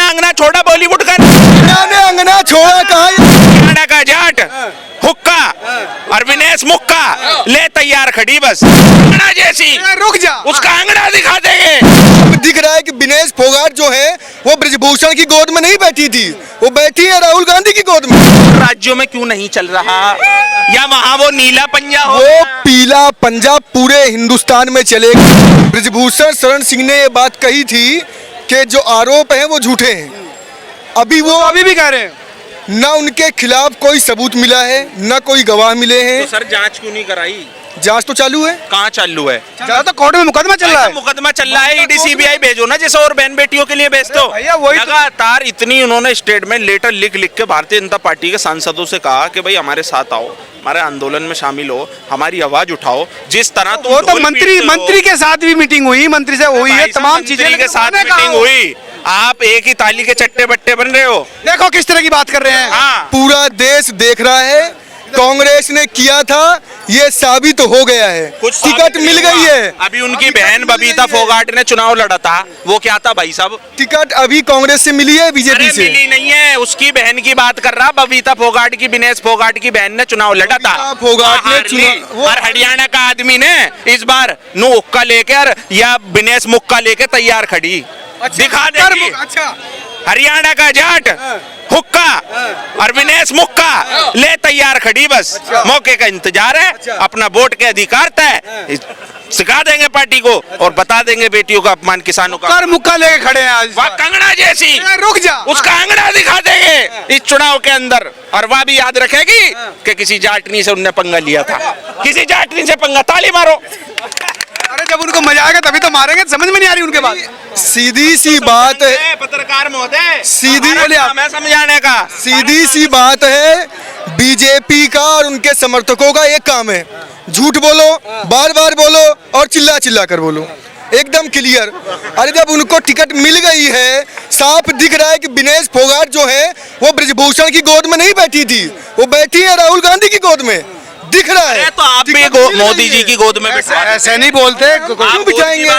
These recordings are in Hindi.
अपना अंगना छोड़ा बॉलीवुड का, ने अंगना छोड़ा कहा, हरियाणा का जाट हुक्का और विनेश मुक्का ले तैयार खड़ी बस अंगना जैसी, रुक जा, उसका अंगना दिखा देंगे। अब दिख रहा है कि विनेश फोगाट जो है वो ब्रिजभूषण की गोद में नहीं बैठी थी, वो बैठी है राहुल गांधी की गोद में। राज्यों में क्यों नहीं चल रहा, या वहाँ वो नीला पंजा हो, वो पीला पंजाब पूरे हिंदुस्तान में चलेगा। ब्रिजभूषण शरण सिंह ने ये बात कही थी कि जो आरोप हैं वो झूठे हैं, अभी भी कह रहे हैं, ना उनके खिलाफ कोई सबूत मिला है, ना कोई गवाह मिले हैं। तो सर जांच क्यों नहीं कराई? जांच तो चालू है। कहाँ चालू है? तो कोर्ट में मुकदमा चल रहा है। मुकदमा चल रहा है, ईडी सीबीआई भेजो ना, जैसे और बहन बेटियों के लिए भेज दो। लगातार इतनी उन्होंने स्टेटमेंट लेटर लिख लिख के भारतीय जनता पार्टी के सांसदों से कहा कि भाई हमारे साथ आओ, हमारे आंदोलन में शामिल हो, हमारी आवाज उठाओ। जिस तरह वो तो मंत्री के साथ भी मीटिंग हुई, मंत्री से हुई है, तमाम चीजें के साथ मीटिंग हुई। आप एक ही ताली के चट्टे बट्टे बन रहे हो। देखो किस तरह की बात कर रहे हैं। हाँ। पूरा देश देख रहा है, कांग्रेस ने किया था, ये साबित हो गया है, टिकट मिल गई है। अभी उनकी बहन बबीता फोगाट ने चुनाव लड़ा था, वो क्या था भाई साहब? टिकट अभी कांग्रेस से मिली है, बीजेपी से मिली नहीं है, उसकी बहन की बात कर रहा। बबीता फोगाट की, विनेश फोगाट की बहन ने चुनाव लड़ा था, फोगाट ने चुनाव, और हरियाणा का आदमी ने इस बार नु उक्का लेकर या विनेश मुक्का लेकर तैयार खड़ी, दिखा देगी। हरियाणा का जाट हुक्का और विनेश मुक्का ले तैयार खड़ी बस, मौके का इंतजार है, अपना वोट के अधिकार तय सिखा देंगे पार्टी को और बता देंगे बेटियों का अपमान, किसानों का। मुक्का लेके खड़े हैं आज, वह कंगना जैसी, रुक जा, उसका अंगना दिखा देंगे इस चुनाव के अंदर। और वह भी याद रखेगी कि किसी जाटनी से उनने पंगा लिया था, किसी जाटनी से पंगा। ताली मारो। अरे जब उनको मजा आएगा तभी तो मारेंगे, समझ में नहीं आ रही उनके बात। सीधी सी बात है, पत्रकार महोदय, सीधी मैं समझाने का, सीधी सी बात है। बीजेपी का और उनके समर्थकों का एक काम है, झूठ बोलो, बार बार बोलो और चिल्ला चिल्ला कर बोलो, एकदम क्लियर। अरे जब उनको टिकट मिल गई है, साफ दिख रहा है कि विनेश फोगाट जो है वो ब्रिजभूषण की गोद में नहीं बैठी थी, वो बैठी है राहुल गांधी की गोद में, दिख रहा है। तो आप भी मोदी जी की गोद में बैठे, ऐसे नहीं बोलते, क्यों बिठाएंगे?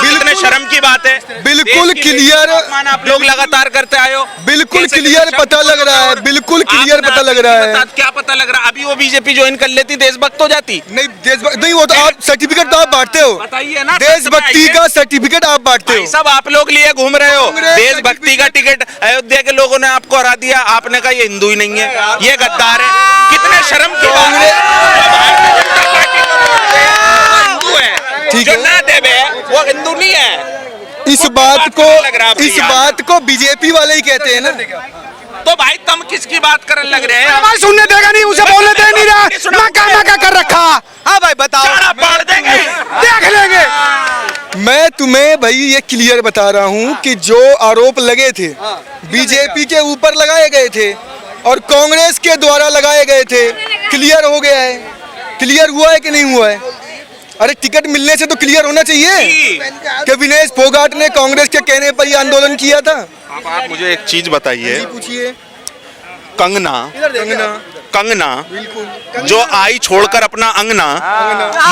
बिल्कुल शर्म की बात है, बिल्कुल क्लियर, आप लोग लगातार करते आए हो, बिल्कुल क्लियर पता लग रहा है, बिल्कुल क्लियर पता लग रहा है। क्या पता लग रहा है? अभी वो बीजेपी ज्वाइन कर लेती, देशभक्त हो जाती। नहीं, देशभक्त नहीं, वो तो आप सर्टिफिकेट तो आप बांटते हो, बताइए ना, देशभक्ति का सर्टिफिकेट आप बांटते हो। सब आप लोग लिए घूम रहे हो, देशभक्ति का टिकट अयोध्या के लोगों ने आपको हरा दिया, आपने कहा ये हिंदू ही नहीं है, ये गद्दार है। कितने शर्म की बात है। ठीक जो है, ना देवे वो हिंदू नहीं है। इस बात को बीजेपी वाले ही कहते हैं ना। तो भाई तुम किसकी बात करने लग रहे हैं? हमारी सुनने देगा नहीं, उसे बोलने दे नहीं रहा, ना कर रखा। हाँ भाई बताओ, पाड़ देंगे, देख लेंगे। मैं तुम्हें भाई ये क्लियर बता रहा हूँ कि जो आरोप लगे थे बीजेपी के ऊपर लगाए गए थे और कांग्रेस के द्वारा लगाए गए थे, क्लियर हो गया है। क्लियर हुआ है कि नहीं हुआ है? अरे टिकट मिलने से तो क्लियर होना चाहिए कि विनेश फोगाट ने कांग्रेस के कहने पर ही आंदोलन किया था। अब आप मुझे एक चीज बताइए, पूछिए। कंगना जो आई छोड़कर अपना अंगना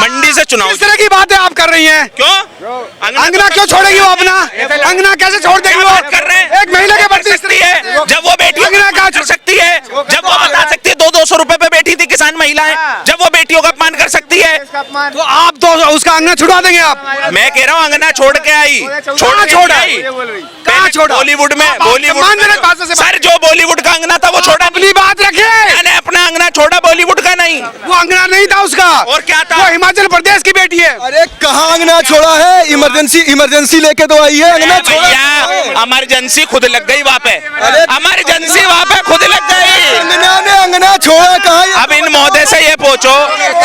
मंडी से चुनाव, इस तरह की बातें आप कर रही हैं। क्यों अंगना क्यों छोड़ेगी वो अपना? अंगना कैसे छोड़ देगी वो? कर रहे हैं? एक महिला के बढ़ सकती है जब वो बेटी अंगना कहाँ कर सकती है, जब वो बता सकती है 200 रुपए पे बैठी थी किसान महिलाएं, जब वो बेटियों का अपमान कर सकती है, तो आप तो उसका अंगना छुड़वा देंगे आप। मैं कह रहा हूँ अंगना छोड़ के आई, कहाँ छोड़ा? बॉलीवुड में, सर जो बॉलीवुड का अंगना था वो छोड़ा। अपनी बात रखे, मैंने अपना अंगना छोड़ा, बॉलीवुड का नहीं। वो अंगना नहीं था उसका, और क्या था? वो हिमाचल प्रदेश की बेटी है। अरे कहाँ अंगना छोड़ा है? इमरजेंसी लेके तो आई है, अंगना छोड़ा है। इमरजेंसी खुद लग गई वहाँ पे, इमरजेंसी वहाँ पे खुद लग गई। अंगना ने अंगना छोड़ा कहाँ? अब इन महोदय से ये पूछो,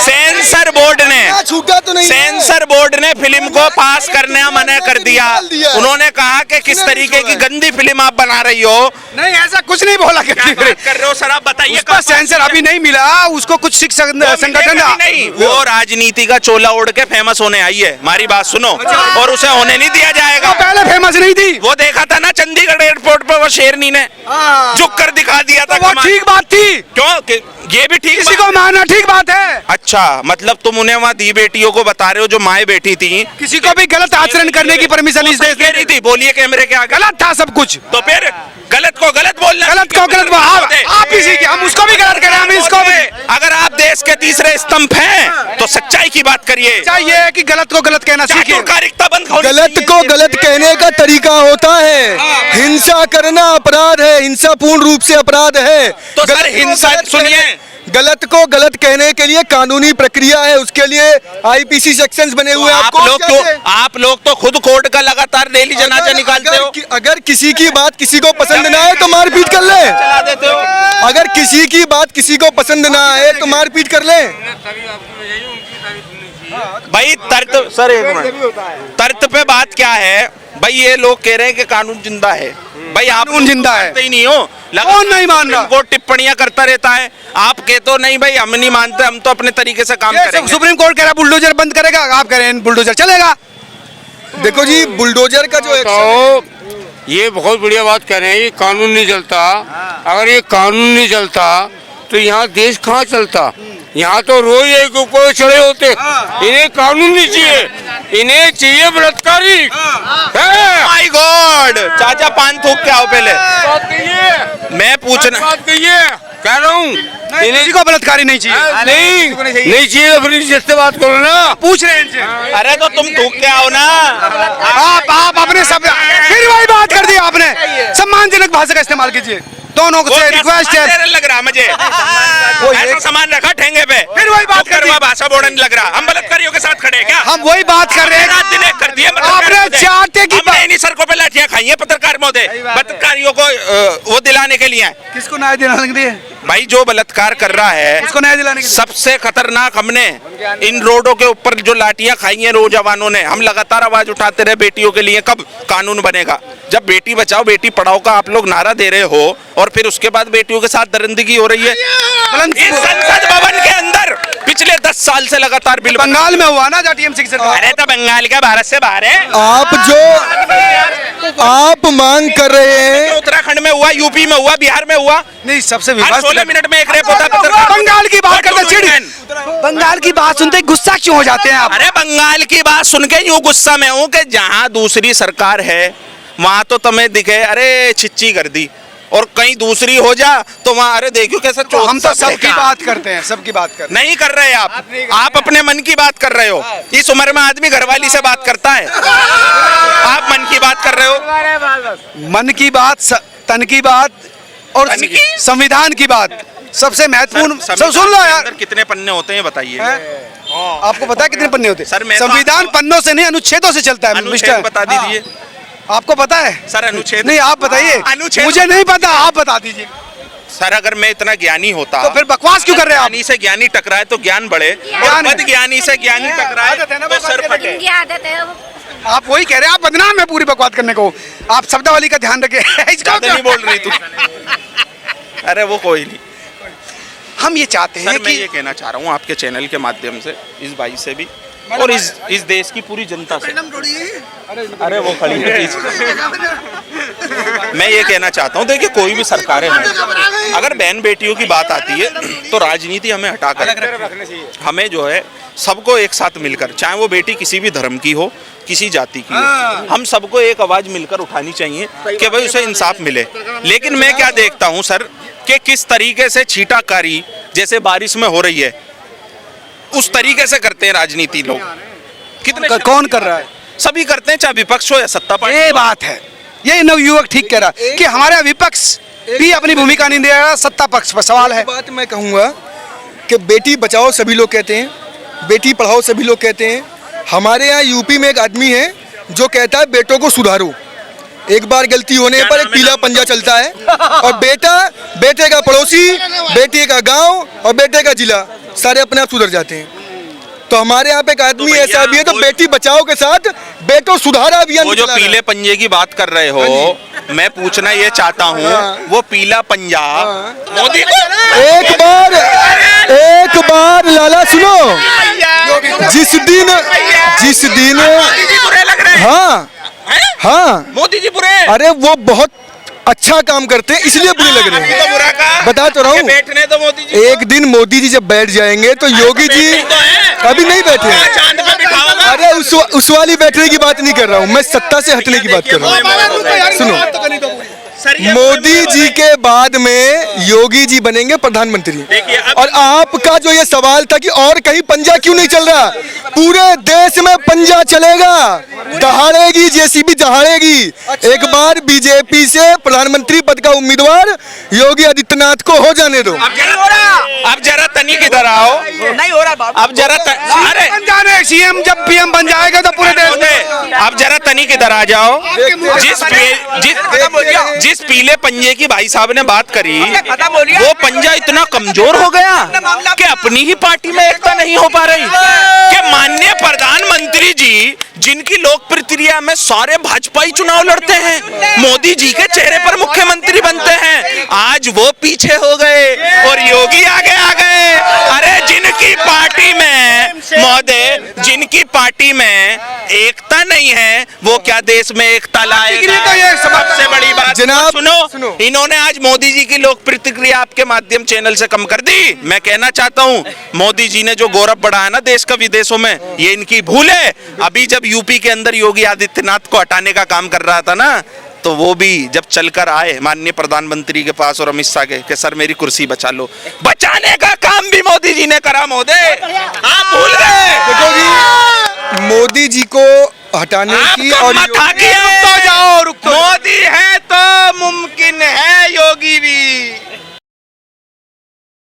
सेंसर बोर्ड ने, छूटा तो नहीं, सेंसर बोर्ड ने फिल्म को पास करने मना कर दिया। उन्होंने कहा कि किस तरीके की गंदी फिल्म आप बना रही हो। नहीं ऐसा कुछ नहीं बोला। क्या बात कर रहे हो सर, आप बताइए। उसका सेंसर अभी नहीं मिला, उसको कुछ शिक्षक संगठन नहीं, वो राजनीति का चोला ओढ़ के फेमस होने आई है, हमारी बात सुनो, और उसे होने नहीं दिया जाएगा। पहले फेमस नहीं थी, वो देखा था ना चंडीगढ़ एयरपोर्ट पे, वो शेरनी ने झुक कर दिखा दिया था। वो ठीक बात थी। क्यों? ये भी ठीक, किसी को मारना ठीक बात है। अच्छा, मतलब तुम उन्हें वहाँ दी बेटियों को बता रहे हो जो माएँ बैठी थी, थी, किसी को भी गलत आचरण करने की परमिशन इस देश दे रही थी, बोलिए कैमरे के आगे। गलत था सब कुछ, तो फिर गलत को गलत बोलना, गलत को गलत आप ही सीखिए, हम उसको भी गलत करें, हम इसको भी। अगर आप देश के तीसरे स्तंभ हैं तो सच्चाई की बात करिए। चाहिए है कि गलत को गलत कहना सीखिए। चाटुकारिता बंद होनी गलत चाहिए। को गलत कहने का तरीका होता है, हिंसा करना अपराध है, हिंसापूर्ण रूप से अपराध है। तो सर हिंसा, सुनिए, गलत को गलत कहने के लिए कानूनी प्रक्रिया है, उसके लिए आईपीसी सेक्शंस बने हुए हैं। आप लोग तो खुद कोर्ट का लगातार डेली जनाजा निकालते हो। अगर किसी की बात किसी को पसंद ना आए तो मारपीट कर ले, चला देते हो। अगर किसी की बात किसी को पसंद ना आए तो मारपीट कर ले। भाई तर्क, सर एक मिनट, तर्क पे बात क्या है भाई? ये लोग कह रहे हैं कि कानून जिंदा है। भाई आप कानून जिंदा है, ही नहीं हो, कौन नहीं मान रहा? कोर्ट टिप्पणियां करता रहता है, आप कहते हो नहीं भाई हम नहीं मानते, हम तो अपने तरीके से काम करेंगे। सुप्रीम कोर्ट कह रहा है बुलडोजर बंद करेगा, आप कह रहे हैं बुलडोजर चलेगा। देखो जी, बुलडोजर का जो तो ये बहुत बढ़िया बात कह रहे हैं, ये कानून नहीं चलता। अगर ये कानून नहीं चलता तो यहाँ देश कहाँ चलता? यहाँ तो रोज एक ऊपर चढ़े होते। इन्हें कानून नहीं चाहिए, इन्हें चाहिए बलात्कारी। माय गॉड, चाचा पान थूक के आओ पहले। मैं पूछना कह रहा हूँ, इन्हें किसी को बलात्कारी नहीं चाहिए। नहीं चाहिए तो फिर जिससे बात करो ना। पूछ रहे हैं इनसे। अरे तो तुम थूक के आओ ना। आप अपने सब फिर वही बात कर दी आपने। सम्मानजनक भाषा का इस्तेमाल कीजिए, दोनों को से रिक्वेस्ट है। लग रहा मुझे ऐसा सामान रखा ठेंगे पे, फिर वही बात कर दी। भाषा बोलने लग रहा। हम बलात्कारियों के साथ खड़े हैं क्या? हम वही बात कर रहे हैं। रात दिन एक कर दिए आपने चाहते कि हमने इन्हीं सड़कों पे लाठियां खाई हैं पत्रकार महोदय, पत्रकारियों को वो दिलाने के लिए। किसको न्याय दिलाने के लिए? भाई जो बलात्कार कर रहा है उसको न्याय दिलाने के लिए। सबसे खतरनाक हमने इन रोडों के ऊपर जो लाठियां खाई हैं नौजवानों ने, हम लगातार आवाज उठाते रहे बेटियों के लिए। कब कानून बनेगा? जब बेटी बचाओ बेटी पढ़ाओ का आप लोग नारा दे रहे हो और फिर उसके बाद बेटियों के साथ दरिंदगी हो रही है। इस संसद भवन के अंदर पिछले 10 साल से लगातार बिल बंगाल में हुआ ना टीएमसी की सरकार। अरे तो बंगाल क्या भारत से बाहर है? आप मांग कर रहे हैं, उत्तराखंड में हुआ, यूपी में हुआ, बिहार में हुआ। नहीं, सबसे 16 मिनट में एक रेप होता है। बंगाल की बात करते बंगाल की बात सुनते गुस्सा क्यों हो जाते हैं आप? अरे बंगाल की बात सुन के यूं गुस्सा में हूं कि जहां दूसरी सरकार है वहां तो तुम्हें दिखे अरे छिच्ची कर दी, और कहीं दूसरी हो जा तो वहाँ अरे देखो कैसा तो हम तो सबकी बात करते हैं, सबकी बात करते हैं। नहीं कर रहे आप अपने मन की बात कर रहे हो। इस उम्र में आदमी घरवाली से बात करता है, आप मन की बात कर रहे हो। मन की बात, तन की बात और संविधान की बात सबसे महत्वपूर्ण। सब सुन लो यार, कितने पन्ने होते हैं बताइए? आपको पता है कितने पन्ने होते हैं? सर संविधान पन्नों से नहीं अनुच्छेदों से चलता है मिस्टर, बता दीजिए। आपको पता है सर अनुच्छेद? नहीं, आप बताइए। मुझे नहीं पता, आप बता दीजिए। सर अगर मैं इतना ज्ञानी होता तो फिर बकवास क्यों कर रहे हैं आप? ज्ञानी से ज्ञानी टकराए तो ज्ञान बढ़े, बद ज्ञानी से ज्ञानी टकराए तो सर फटे। आप वही कह रहे हैं, आप बदनाम है पूरी बकवास करने को। आप शब्दावली का ध्यान रखें। ज्यादा नहीं बोल रही तू। अरे वो कोई नहीं। हम ये चाहते हैं सर मैं कि ये कहना चाह रहा हूँ आपके चैनल के माध्यम से इस भाई से भी और इस देश की पूरी जनता से। अरे वो खड़ी है पीछे। मैं ये कहना चाहता हूँ, देखिए कोई भी सरकारें हैं, अगर बहन बेटियों की बात आती है तो राजनीति हमें हटाकर हमें जो है सबको एक साथ मिलकर, चाहे वो बेटी किसी भी धर्म की हो, किसी जाति की हो, हम सबको एक आवाज मिलकर उठानी चाहिए कि भाई उसे इंसाफ मिले। लेकिन मैं क्या देखता हूँ सर कि किस तरीके से छींटाकारी जैसे बारिश में हो रही है उस तरीके से करते हैं राजनीति लोग। कितने कौन कर रहा है? सभी करते हैं, चाहे विपक्ष हो या सत्ता पार्टी। ये बात है, ये नवयुवक ठीक कह रहा है कि हमारा विपक्ष भी अपनी भूमिका नहीं दे रहा, सत्ता पक्ष पर सवाल है। बात मैं कहूँगा कि बेटी बचाओ सभी लोग कहते हैं, बेटी पढ़ाओ सभी लोग कहते हैं। हमारे यहाँ यूपी में एक आदमी है जो कहता है बेटों को सुधारो, एक बार गलती होने पर एक पीला पंजा चलता है, और बेटा, बेटे का पड़ोसी, बेटे का गांव और बेटे का जिला सारे अपने आप सुधर जाते हैं। तो हमारे यहाँ पे एक आदमी ऐसा भी है तो बेटी बचाओ के साथ बेटो सुधारा अभियान। वो जो पीले पंजे की बात कर रहे हो, मैं पूछना ये चाहता हूँ, वो पीला पंजा मोदी को एक बार लाला सुनो, जिस दिन हाँ हाँ मोदी जी बुरे, अरे वो बहुत अच्छा काम करते हैं इसलिए बुरे लग रहे हैं। तो बुरा कहा, बता तो रहा हूँ, बैठने तो मोदी जी। एक दिन मोदी जी जब बैठ जाएंगे तो योगी जी अभी नहीं बैठे हैं। चांद पे बिठाओगे अरे उस वाली बैठने की बात नहीं कर रहा हूँ, मैं सत्ता से हटने की बात कर रहा हूँ। सुनो, मोदी जी के बाद में योगी जी बनेंगे प्रधानमंत्री। और आपका जो ये सवाल था कि और कहीं पंजा क्यों नहीं चल रहा, पूरे देश में पंजा चलेगा, दहाड़ेगी जेसीबी दहाड़ेगी। एक बार बीजेपी से प्रधानमंत्री पद का उम्मीदवार योगी आदित्यनाथ को हो जाने दो। अब जरा तनिक इधर आओ, नहीं हो रहा अब जरा अरे बन जाने सीएम जब पीएम बन जाएगा तो पूरे देश में। अब जरा तनिक इधर आ जाओ। जिस पीले पंजे की भाई साहब ने बात करी, वो पंजा इतना कमजोर हो गया कि अपनी ही पार्टी में एकता नहीं हो पा रही। कि माननीय प्रधानमंत्री जी जिनकी लोकप्रियता में सारे भाजपाई चुनाव लड़ते हैं, मोदी जी के चेहरे पर मुख्यमंत्री बनते हैं, आज वो पीछे हो गए और योगी आगे आ गए। अरे जिनकी पार्टी में महोदय, जिनकी पार्टी में एकता नहीं है, वो क्या देश में एकता लाएगा? तो ये सबसे बड़ी बात जनाब, सुनो, इन्होंने आज मोदी जी की लोकप्रियता आपके माध्यम चैनल से कम कर दी। मैं कहना चाहता हूँ, मोदी जी ने जो गौरव बढ़ाया ना देश का विदेशों में, ये इनकी भूल है। अभी जब यूपी के अंदर योगी आदित्यनाथ को हटाने का काम कर रहा था ना, तो वो भी जब चलकर आए माननीय प्रधानमंत्री के पास और अमित शाह के कि सर मेरी कुर्सी बचा लो, बचाने का काम भी मोदी जी ने करा। मोदी आप भूल गए। देखो जी, मोदी जी को हटाने की और मोदी है तो मुमकिन है योगी भी।